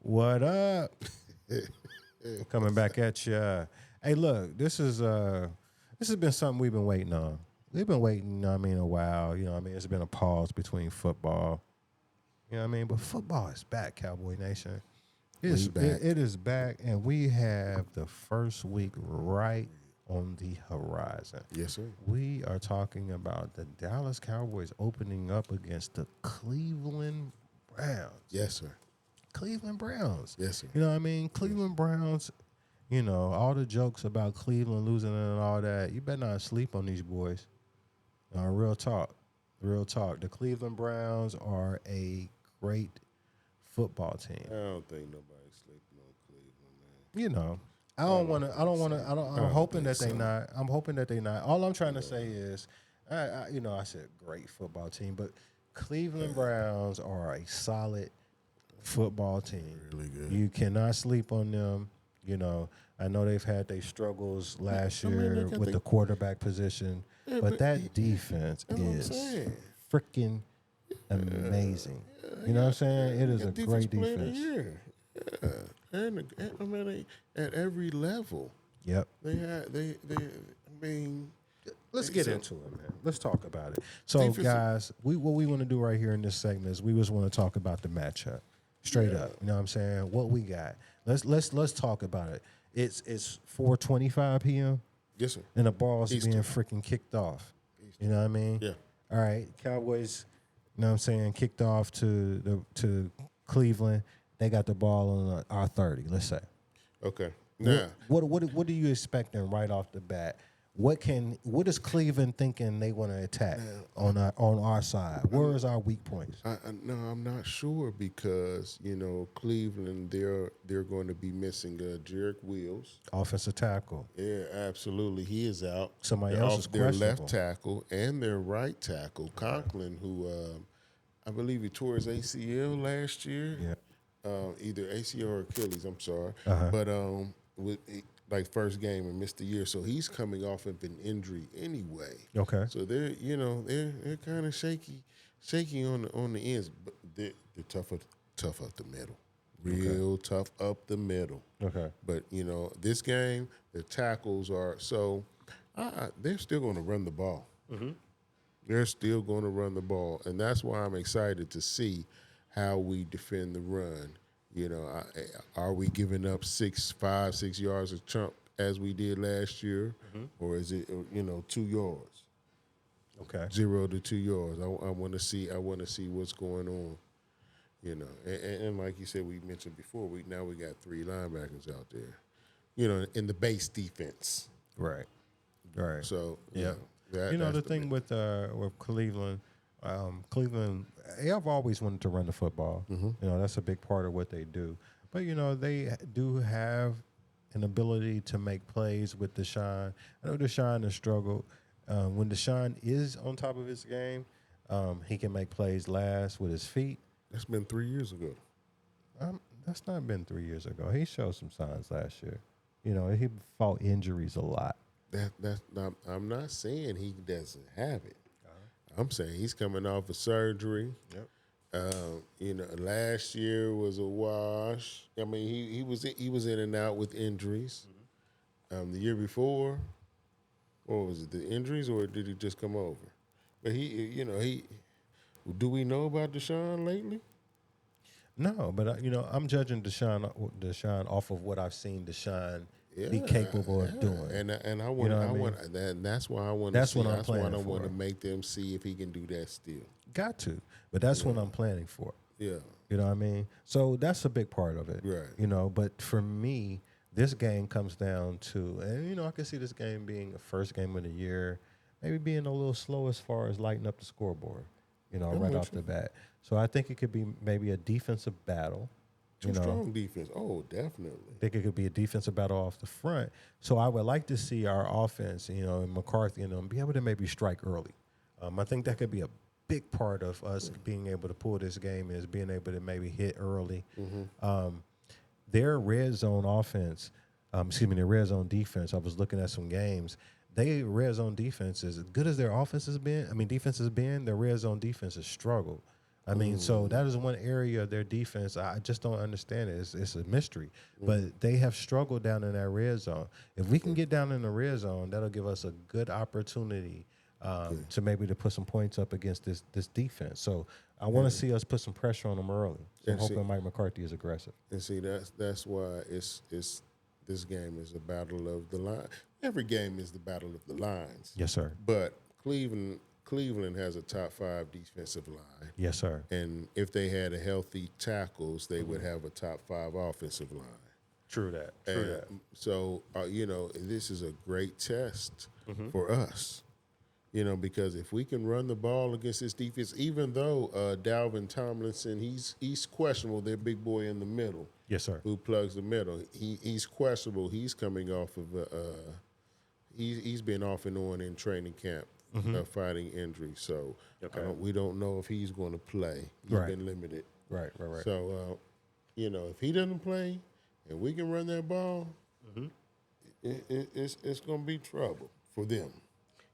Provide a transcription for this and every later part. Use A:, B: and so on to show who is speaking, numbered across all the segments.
A: What up? Coming back at you. Hey, look, this has been something we've been waiting on. We've been waiting, a while. It's been a pause between football. But football is back, Cowboy Nation. It is back, and we have the first week right on the horizon.
B: Yes, sir.
A: We are talking about the Dallas Cowboys opening up against the Cleveland Browns.
B: Yes, sir.
A: Cleveland Browns.
B: Yes, sir.
A: Cleveland Browns, all the jokes about Cleveland losing and all that, you better not sleep on these boys. Real talk. Real talk. The Cleveland Browns are a great football team.
B: I don't think nobody's sleeping on Cleveland, man.
A: I'm hoping that they not. I'm hoping that they not. All I'm trying to say is, I said great football team, but Cleveland Browns are a solid football team.
B: Really good.
A: You cannot sleep on them. I know they've had their struggles last year with the quarterback position, but that defense is freaking amazing. You know what I'm saying? It is a great defense.
B: Yeah. And at every level.
A: Yep. Let's get into it, man. Let's talk about it. So, guys, what we want to do right here in this segment is we just want to talk about the matchup. Straight up. You know what I'm saying? What we got. Let's talk about it. It's 4:25 p.m.
B: Yes, sir.
A: And the ball's being freaking kicked off. Eastern. You know what I mean?
B: Yeah.
A: All right. Cowboys, kicked off to Cleveland. They got the ball on our 30, let's say.
B: Okay. Now,
A: what are you expecting right off the bat? What is Cleveland thinking they want to attack on our side? Where is our weak points?
B: I'm not sure because Cleveland they're going to be missing Jarek Wills,
A: offensive tackle.
B: Yeah, absolutely, he is out.
A: Somebody else is
B: their
A: questionable.
B: left tackle and their right tackle, Conklin, who I believe he tore his ACL last year.
A: Yeah,
B: either ACL or Achilles. I'm sorry,
A: Uh-huh.
B: but with first game and missed the year, so he's coming off of an injury anyway.
A: Okay.
B: So they're kind of shaky on the ends, but they're tough up the middle, real tough up the middle.
A: Okay.
B: But this game, the tackles are so they're still going to run the ball.
A: Mm-hmm.
B: They're still going to run the ball, and that's why I'm excited to see how we defend the run. Are we giving up 5, 6 yards a chunk as we did last year, or is it 2 yards?
A: Okay.
B: 0 to 2 yards. I want to see what's going on. And like you said, we mentioned before, we got 3 linebackers out there. In the base defense.
A: Right. Right.
B: So
A: yeah. The thing with Cleveland. Cleveland, I've always wanted to run the football.
B: Mm-hmm.
A: That's a big part of what they do. But, they do have an ability to make plays with Deshaun. I know Deshaun has struggled. When Deshaun is on top of his game, he can make plays last with his feet.
B: That's been 3 years ago.
A: That's not been 3 years ago. He showed some signs last year. He fought injuries a lot.
B: I'm not saying he doesn't have it. I'm saying he's coming off of surgery.
A: Yep.
B: Last year was a wash. I mean, he was in and out with injuries.
A: Mm-hmm.
B: The year before, what was it? The injuries, or did he just come over? But he. Do we know about Deshaun lately?
A: No, but I'm judging Deshaun off of what I've seen Deshaun be capable of doing.
B: And I want that's why I want to.
A: That's what I'm planning for.
B: That's why I want to make them see if he can do that still.
A: Got to, but that's what I'm planning for.
B: Yeah,
A: you know what I mean. So that's a big part of it,
B: right?
A: But for me, this game comes down to, and I can see this game being the first game of the year, maybe being a little slow as far as lighting up the scoreboard. Right off the bat. So I think it could be maybe a defensive battle.
B: Strong defense. Oh, definitely.
A: I think it could be a defensive battle off the front. So I would like to see our offense, and McCarthy and them be able to maybe strike early. I think that could be a big part of us being able to pull this game is being able to maybe hit early.
B: Mm-hmm.
A: Their red zone offense, their red zone defense, I was looking at some games. Their red zone defense is as good as their defense has been, their red zone defense has struggled. I mean, so that is one area of their defense. I just don't understand it. It's a mystery. But they have struggled down in that red zone. If we can get down in the red zone, that'll give us a good opportunity to maybe to put some points up against this defense. So I want to see us put some pressure on them early. So I'm hoping Mike McCarthy is aggressive.
B: And see, that's why it's this game is a battle of the line. Every game is the battle of the lines.
A: Yes, sir.
B: But Cleveland has a top 5 defensive line.
A: Yes, sir.
B: And if they had a healthy tackles, they would have a top 5 offensive line.
A: True that.
B: So, this is a great test for us. Because if we can run the ball against this defense, even though Dalvin Tomlinson, he's questionable, their big boy in the middle.
A: Yes, sir.
B: Who plugs the middle. He's questionable. He's coming off of he's been off and on in training camp fighting injury. So we don't know if he's going to play. He's been limited. Right. So, if he doesn't play and we can run that ball, it's going to be trouble for them.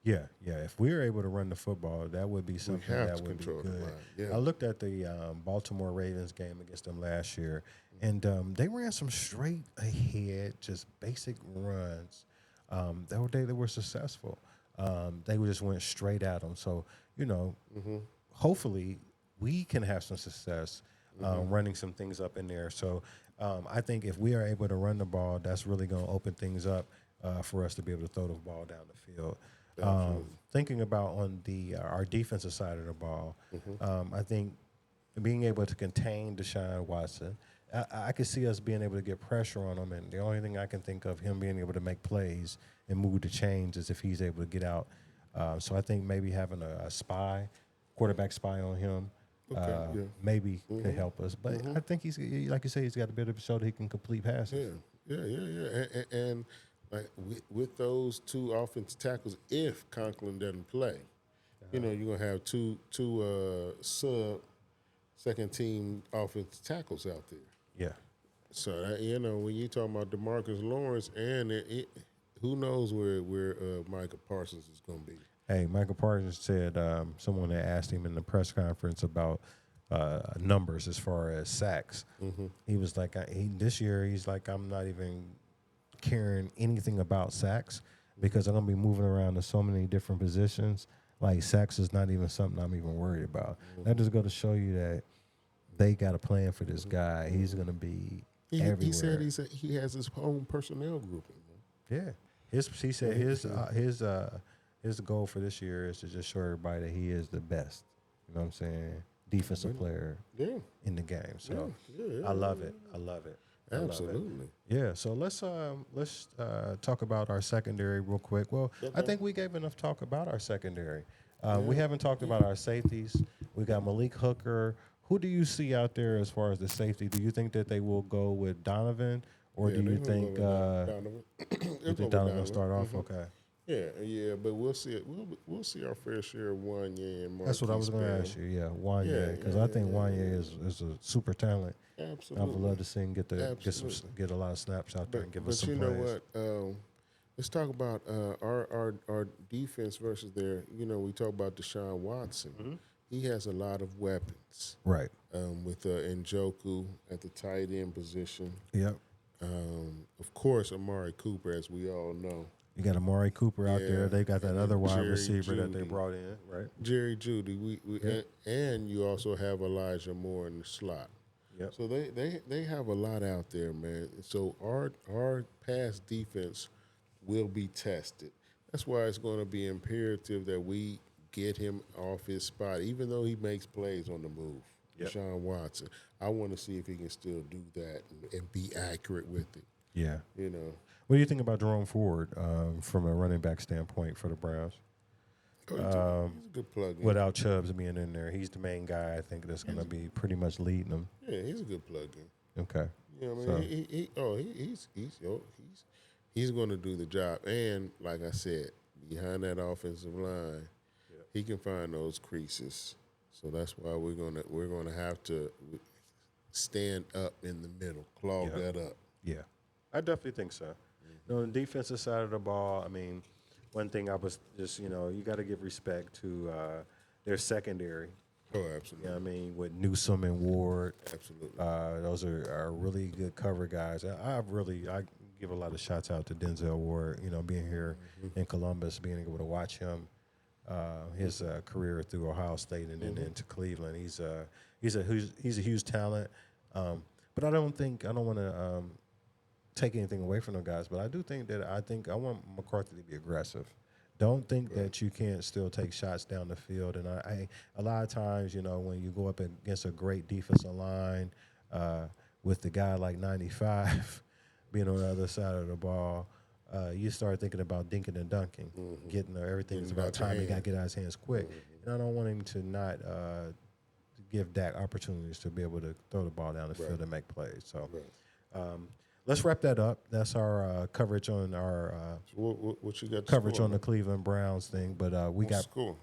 A: Yeah. If we were able to run the football, that would be something that would be good.
B: Yeah.
A: I looked at the Baltimore Ravens game against them last year, and they ran some straight ahead, just basic runs. They were successful. They just went straight at them. So, hopefully we can have some success running some things up in there. So I think if we are able to run the ball, that's really going to open things up for us to be able to throw the ball down the field. Thinking about on our defensive side of the ball, I think being able to contain Deshaun Watson, I could see us being able to get pressure on him, and the only thing I can think of him being able to make plays and move the chains is if he's able to get out. So I think maybe having a quarterback spy on him, maybe can help us. But I think he's, like you say, he's got a bit of a show that he can complete passes.
B: Yeah. And like with those 2 offensive tackles, if Conklin doesn't play, you're going to have two second team offensive tackles out there.
A: Yeah.
B: So when you talking about DeMarcus Lawrence, and who knows where Micah Parsons is going to be.
A: Hey, Michael Parsons said someone had asked him in the press conference about numbers as far as sacks. He was like, this year he's like, I'm not even caring anything about sacks because I'm going to be moving around to so many different positions. Like, sacks is not even something I'm even worried about. That just go to show you that they got a plan for this guy. He's going to be everywhere.
B: He said he has his own personnel grouping.
A: Yeah. He said his goal for this year is to just show everybody that he is the best. You know what I'm saying? Defensive player in the game. So I love it.
B: Absolutely.
A: Yeah. So let's talk about our secondary real quick. Well, I think we gave enough talk about our secondary. We haven't talked about our safeties. We got Malik Hooker. Who do you see out there as far as the safety? Do you think that they will go with Donovan, or do you think
B: Donovan?
A: you think Donovan will start off? Okay.
B: Yeah, but we'll see it. We'll see our fair share of Wanye and Marquise.
A: That's what I was going to ask you. Yeah, Wanye, because I think Wanye is a super talent.
B: Absolutely.
A: I would love to see him get a lot of snaps out there and give us some plays.
B: But you know what? Let's talk about our defense versus their. We talk about Deshaun Watson. He has a lot of weapons.
A: Right.
B: With Njoku at the tight end position.
A: Yep.
B: Of course, Amari Cooper, as we all know.
A: You got Amari Cooper out there. They got that other wide receiver that they brought in, right?
B: Jerry Jeudy. And you also have Elijah Moore in the slot.
A: Yep.
B: So they have a lot out there, man. So our pass defense will be tested. That's why it's going to be imperative that we get him off his spot, even though he makes plays on the move. Yep. Deshaun Watson. I want to see if he can still do that and be accurate with it.
A: Yeah. What do you think about Jerome Ford from a running back standpoint for the Browns?
B: He's a good plug-in.
A: Without Chubbs being in there, he's the main guy. I think that's going to be pretty much leading them.
B: Yeah, he's a good plug-in.
A: Okay.
B: He's going to do the job. And like I said, behind that offensive line, he can find those creases. So that's why we're gonna have to stand up in the middle, clog that up.
A: Yeah, I definitely think so. On the defensive side of the ball, I mean, one thing I was just, you got to give respect to their secondary.
B: Oh,
A: You
B: absolutely.
A: know what I mean? With Newsom and Ward.
B: Absolutely.
A: Those are really good cover guys. I give a lot of shots out to Denzel Ward. You know, being here in Columbus, being able to watch him, his career through Ohio State and then into Cleveland. He's a huge talent. But I don't want to take anything away from them guys. But I want McCarthy to be aggressive. Don't think that you can't still take shots down the field. And a lot of times, you know, when you go up against a great defensive line with the guy like 95 being on the other side of the ball, you start thinking about dinking and dunking, getting everything's
B: Getting
A: about
B: out your
A: time. He got to
B: hand.
A: get out his hands quick. And I don't want him to not give Dak opportunities to be able to throw the ball down the field and make plays. So let's wrap that up. That's our coverage on our
B: What you got?
A: coverage
B: score,
A: on the Cleveland Browns thing. But we
B: What's
A: got
B: score?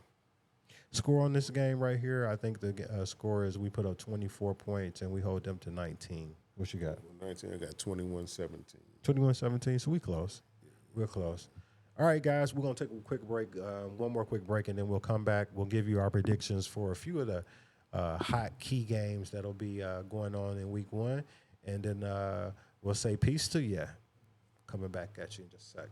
A: score on this game right here. I think the score is we put up 24 points and we hold them to 19. What you got?
B: 19. I got 21-17.
A: 21-17. So we close. We're close. All right, guys, we're going to take a quick break, one more quick break, and then we'll come back. We'll give you our predictions for a few of the hot key games that'll be going on in week one. And then we'll say peace to you. Coming back at you in just a sec.